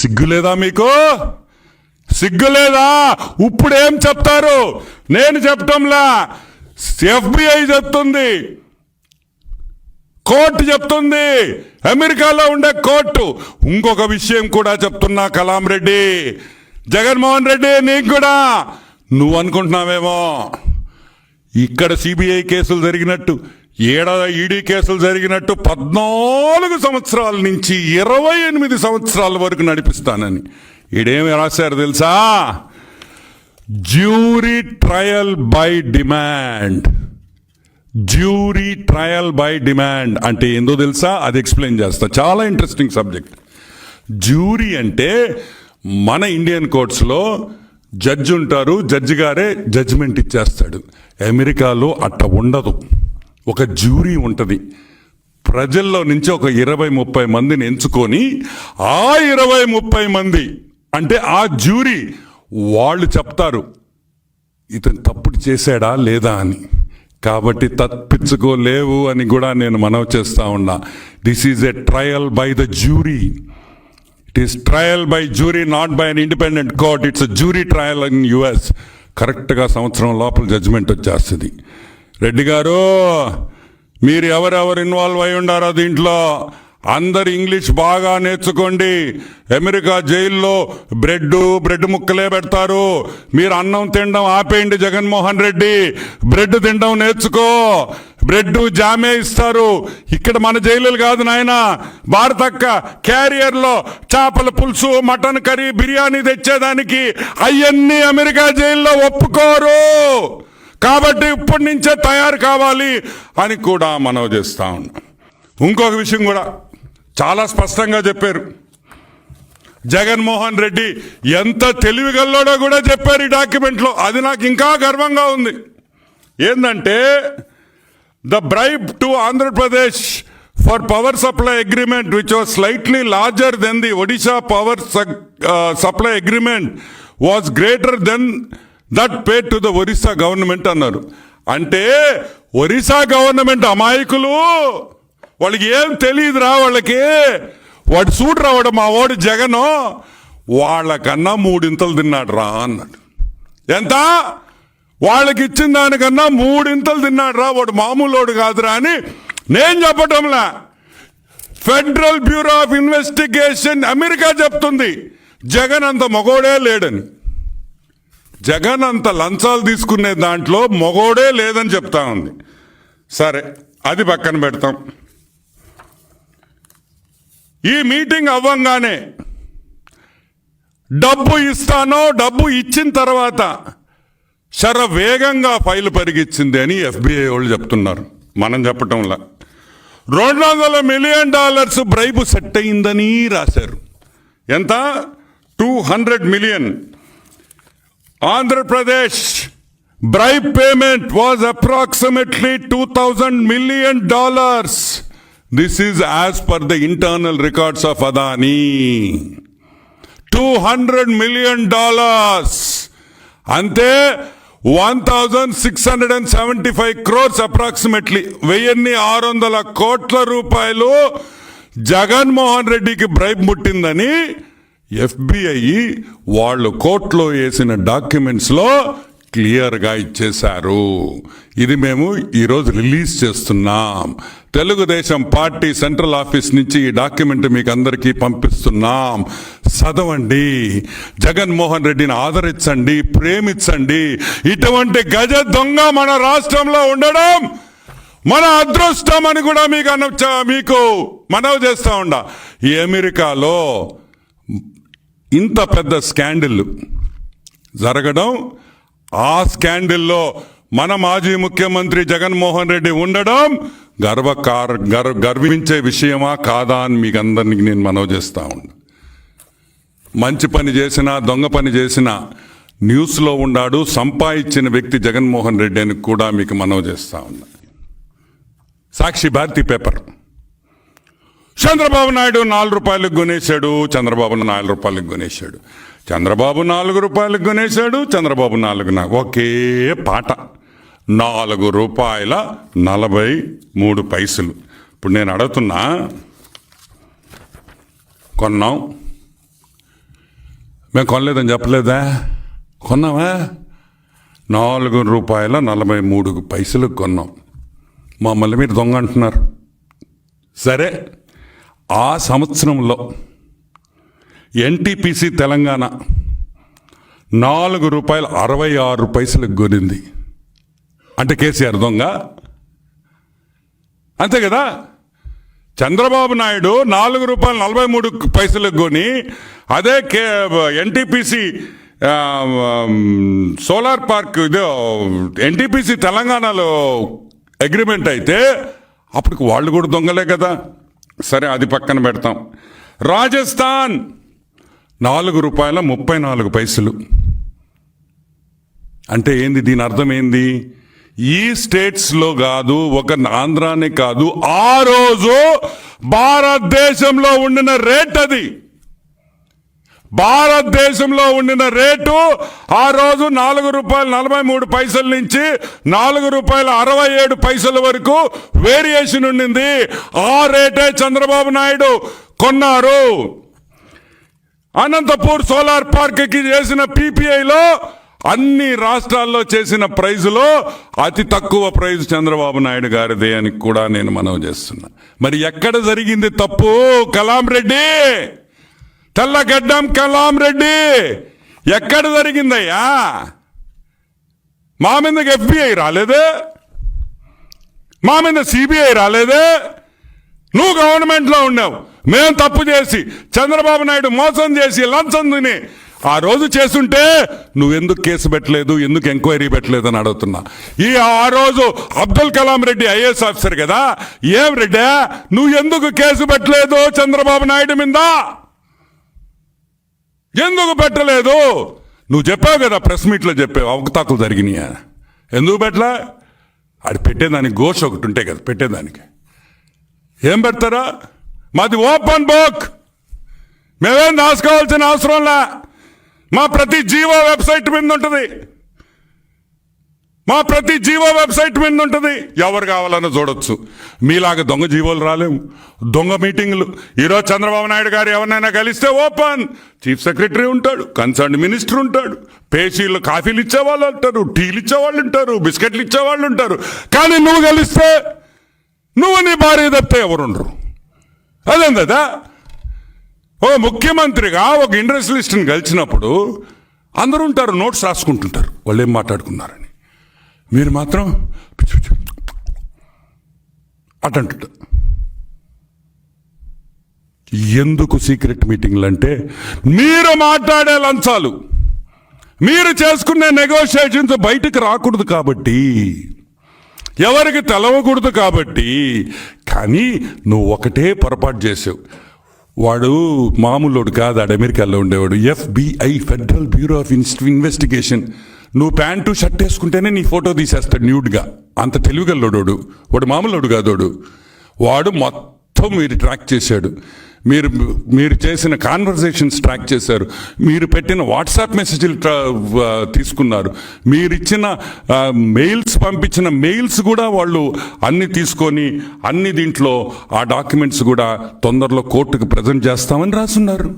సిగ్గులేదా మీకు? సిగ్గులేదా? ఇప్పుడేం చెప్తారు? నేను చెప్పటంలా, FBI చెప్తుంది, కోర్టు చెప్తుంది, అమెరికాలో ఉండే కోర్టు. ఇంకొక విషయం కూడా చెప్తున్నా కలాం రెడ్డి, జగన్మోహన్ రెడ్డి, నీకు కూడా. నువ్వు అనుకుంటున్నావేమో ఇక్కడ సిబిఐ కేసులు జరిగినట్టు, ఈడీ కేసులు జరిగినట్టు 14 సంవత్సరాల నుంచి 28 సంవత్సరాల వరకు నడిపిస్తానని. ఈడేమి రాశారు తెలుసా? Jury trial by demand. Jury trial by demand అంటే ఏందో తెలుసా? అది ఎక్స్ప్లెయిన్ చేస్తా. చాలా ఇంట్రెస్టింగ్ సబ్జెక్ట్. జ్యూరీ అంటే మన ఇండియన్ కోర్ట్స్లో జడ్జి ఉంటారు, జడ్జి గారే జడ్జిమెంట్ ఇచ్చేస్తాడు. అమెరికాలో అట్ట ఉండదు. ఒక జ్యూరీ ఉంటుంది. ప్రజల్లో నుంచి ఒక 20-30 మందిని ఎంచుకొని, ఆ 20-30 మంది అంటే ఆ జ్యూరీ వాళ్ళు చెప్తారు ఇతను తప్పుడు చేశాడా లేదా అని. కాబట్టి తప్పించుకోలేవు అని కూడా నేను మనవి చేస్తా ఉన్నా. This is a trial by the jury. It is trial by jury, not by an independent court. It's jury trial in US. కరెక్ట్గా సంవత్సరం లోపల జడ్జిమెంట్ వచ్చేస్తుంది. రెడ్డి గారు, మీరు ఎవరెవరు ఇన్వాల్వ్ అయి ఉండారో దీంట్లో అందరు ఇంగ్లీష్ బాగా నేర్చుకోండి. అమెరికా జైల్లో బ్రెడ్ ముక్కలే పెడతారు. మీరు అన్నం తినడం ఆపేయండి. జగన్మోహన్ రెడ్డి, బ్రెడ్ తినడం నేర్చుకో. బ్రెడ్ జామే ఇస్తారు. ఇక్కడ మన జైలులు కాదు నాయన. భారతక్క క్యారియర్లో చేపల పులుసు, మటన్ కర్రీ, బిర్యానీ తెచ్చేదానికి అవన్నీ అమెరికా జైల్లో ఒప్పుకోరు. కాబట్టి ఇప్పటి నుంచే తయారు కావాలి అని కూడా మనవి చేస్తా ఉన్నాం. ఇంకొక విషయం కూడా చాలా స్పష్టంగా చెప్పారు. జగన్మోహన్ రెడ్డి ఎంత తెలివిగల్లోడో కూడా చెప్పారు ఈ డాక్యుమెంట్లో. అది నాకు ఇంకా గర్వంగా ఉంది. ఏంటంటే, the bribe to Andhra Pradesh for power supply agreement which was slightly larger than the Odisha power supply agreement was greater than that paid to the Orissa government అన్నారు. అంటే ఒరిస్సా గవర్నమెంట్ అమాయకులు, వాళ్ళకి ఏం తెలియదురా. వాళ్ళకి వాడు సూట్ రావడు మా వాడు జగను, వాళ్ళకన్నా 3 ఇంతలు తిన్నాడు రా అన్నాడు. ఎంత? వాళ్ళకి ఇచ్చిన దానికన్నా 3 ఇంతలు తిన్నాడు రా, వాడు మామూలోడు కాదురా అని నేను చెప్పటంలా. Federal bureau of investigation America చెప్తుంది జగన్ అంత మగోడే లేడని. జగన్ అంత లంచాలు తీసుకునే దాంట్లో మగోడే లేదని చెప్తా ఉంది. సరే, అది పక్కన పెడతాం. ఈ మీటింగ్ అవ్వంగానే డబ్బు ఇస్తానో, డబ్బు ఇచ్చిన తర్వాత వేగంగా ఫైలు పరిగిచ్చింది అని FBI వాళ్ళు చెప్తున్నారు. మనం చెప్పటంలా. $200 మిలియన్ బ్రైబు సెట్ అయిందని రాశారు. ఎంత? 200 million. Pradesh bribe payment was approximately $2,000 million. This is as per the internal records of Adani. $200 million. Ante 1,675 crores approximately. 1,600 కోట్ల రూపాయలు జగన్మోహన్ రెడ్డికి బ్రైబ్ ముట్టిందని FBI వాళ్ళు కోర్టులో వేసిన డాక్యుమెంట్స్లో క్లియర్గా ఇచ్చేశారు. ఇది మేము ఈరోజు రిలీజ్ చేస్తున్నాం. తెలుగుదేశం పార్టీ సెంట్రల్ ఆఫీస్ నుంచి ఈ డాక్యుమెంట్ మీకు అందరికీ పంపిస్తున్నాం. చదవండి. జగన్మోహన్ రెడ్డిని ఆదరించండి, ప్రేమించండి. ఇటువంటి గజ దొంగ మన రాష్ట్రంలో ఉండడం మన అదృష్టం అని కూడా మీకు మనవి చేస్తా ఉండా. ఈ అమెరికాలో ఇంత పెద్ద స్కాండిల్ జరగడం, ఆ స్కాండిల్లో మన మాజీ ముఖ్యమంత్రి జగన్మోహన్ రెడ్డి ఉండడం గర్వించే విషయమా కాదా అని మీకు అందరినీ నేను మనవి చేస్తా ఉన్నా. మంచి పని చేసినా, దొంగ పని చేసినా న్యూస్లో ఉన్నాడు, సంపాదించిన వ్యక్తి జగన్మోహన్ రెడ్డి అని కూడా మీకు మనవి చేస్తా ఉన్నా. సాక్షి భారతి పేపర్, చంద్రబాబు నాయుడు 4 రూపాయలకు కొనేశాడు, చంద్రబాబు 4 రూపాయలకు కొనేశాడు, చంద్రబాబు 4 రూపాయలకు కొనేశాడు, చంద్రబాబు 4 ఒకే పాట. $4.43. ఇప్పుడు నేను అడుగుతున్నా, కొన్నాం, మేము కొనలేదని చెప్పలేదా? కొన్నామా? ₹4.43 కొన్నాం. మమ్మల్ని మీరు దొంగ అంటున్నారు. సరే, ఆ సంవత్సరంలో ఎన్టీపీసీ తెలంగాణ ₹4.66 కొనింది. అంటే కేసీఆర్ దొంగ అంతే కదా. చంద్రబాబు నాయుడు ₹4.43 కొని అదే ఎన్టీపీసీ సోలార్ పార్క్ ఇదో ఎన్టీపీసీ తెలంగాణలో అగ్రిమెంట్ అయితే అప్పటికి వాళ్ళు కూడా దొంగలే కదా. సరే, అది పక్కన పెడతాం. రాజస్థాన్ ₹4.34. అంటే ఏంది? దీని అర్థం ఏంది? ఈ స్టేట్స్లో కాదు, ఒక ఆంధ్రానే కాదు, ఆ రోజు భారతదేశంలో ఉండిన రేట్ అది. భారతదేశంలో ఉండిన రేటు ఆ రోజు ₹4.43 నుంచి ₹4.67 వరకు వేరియేషన్ ఉండింది. ఆ రేటే చంద్రబాబు నాయుడు కొన్నారు. అనంతపూర్ సోలార్ పార్క్ కి చేసిన పీపీఐలో అన్ని రాష్ట్రాల్లో చేసిన ప్రైజులో అతి తక్కువ ప్రైజ్ చంద్రబాబు నాయుడు గారిదే అని కూడా నేను మనవి చేస్తున్నా. మరి ఎక్కడ జరిగింది తప్పు? కలాం రెడ్డి, తెల్లగడ్డం కలాం రెడ్డి, ఎక్కడ జరిగిందయ్యా? మా మీదకి FBI రాలేదే, మా మీద CBI రాలేదే. నువ్వు గవర్నమెంట్లో ఉన్నావు, మేము తప్పు చేసి చంద్రబాబు నాయుడు మోసం చేసి లంచం తిని ఆ రోజు చేస్తుంటే నువ్వెందుకు కేసు పెట్టలేదు, ఎందుకు ఎంక్వైరీ పెట్టలేదు అని అడుగుతున్నా. ఆ రోజు అబ్దుల్ కలాం రెడ్డి IAS ఆఫీసర్ కదా. ఏం రెడ్డి, నువ్వు ఎందుకు కేసు పెట్టలేదు చంద్రబాబు నాయుడు మీద? ఎందుకు పెట్టలేదు? నువ్వు చెప్పావు కదా, ప్రెస్ మీట్లో చెప్పావు అవకతవకలు జరిగినాయా. ఎందుకు పెట్టలే? అది పెట్టేదానికి ఘోష ఒకటి ఉంటే కదా పెట్టేదానికి. ఏం పెడతారా? మాది ఓపెన్ బుక్, మేమేం దాచుకోవాల్సిన అవసరంలా. మా ప్రతి జీవో వెబ్సైట్ మీద ఉంటుంది, మా ప్రతి జీవో వెబ్సైట్ మీద ఉంటుంది. ఎవరు కావాలన్నా చూడొచ్చు. మీలాగా దొంగ జీవోలు రాలేము, దొంగ మీటింగ్లు. ఈరోజు చంద్రబాబు నాయుడు గారు ఎవరినైనా కలిస్తే ఓపెన్, చీఫ్ సెక్రటరీ ఉంటాడు, కన్సర్న్ మినిస్టర్ ఉంటాడు, పేషీలు కాఫీలు ఇచ్చేవాళ్ళు ఉంటారు, టీలు ఇచ్చేవాళ్ళు ఉంటారు, బిస్కెట్లు ఇచ్చేవాళ్ళు ఉంటారు. కానీ నువ్వు కలిస్తే నువ్వు నీ భార్య తప్పితే ఎవరుండరు. అదేం కదా. ఒక ముఖ్యమంత్రిగా ఒక ఇండస్ట్రియలిస్ట్ని కలిసినప్పుడు అందరూ ఉంటారు, నోట్స్ రాసుకుంటుంటారు వాళ్ళు ఏం మాట్లాడుకున్నారని. మీరు మాత్రం అటంటుంటారు. ఎందుకు సీక్రెట్ మీటింగ్లు అంటే మీరు మాట్లాడే లంచాలు, మీరు చేసుకునే నెగోషియేషన్స్ బయటకు రాకూడదు కాబట్టి, ఎవరికి తెలవకూడదు కాబట్టి. కానీ నువ్వు ఒకటే పొరపాటు చేసావు. వాడు మామూలుడు కాదు, ఆడు అమెరికాలో ఉండేవాడు. FBI, federal bureau of investigation. నువ్వు ప్యాంటు షర్ట్ వేసుకుంటేనే నీ ఫోటో తీసేస్తాడు న్యూడ్గా. అంత తెలివిగల్లోడు వాడు, మామూలుడు కాదోడు. వాడు మొత్తం మీరు ట్రాక్ చేశాడు. మీరు చేసిన కాన్వర్జేషన్స్ ట్రాక్ చేశారు, మీరు పెట్టిన వాట్సాప్ మెసేజ్లు తీసుకున్నారు, మీరు ఇచ్చిన మెయిల్స్ పంపించిన మెయిల్స్ కూడా వాళ్ళు అన్ని తీసుకొని అన్ని దీంట్లో ఆ డాక్యుమెంట్స్ కూడా తొందరలో కోర్టుకు ప్రజెంట్ చేస్తామని రాసున్నారు.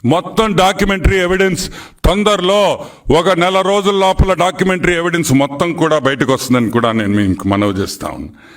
మొత్తం డాక్యుమెంటరీ ఎవిడెన్స్ తొందరలో, ఒక నెల రోజుల లోపల డాక్యుమెంటరీ ఎవిడెన్స్ మొత్తం కూడా బయటకు వస్తుందని కూడా నేను మీకు మనవి చేస్తా ఉన్నాను.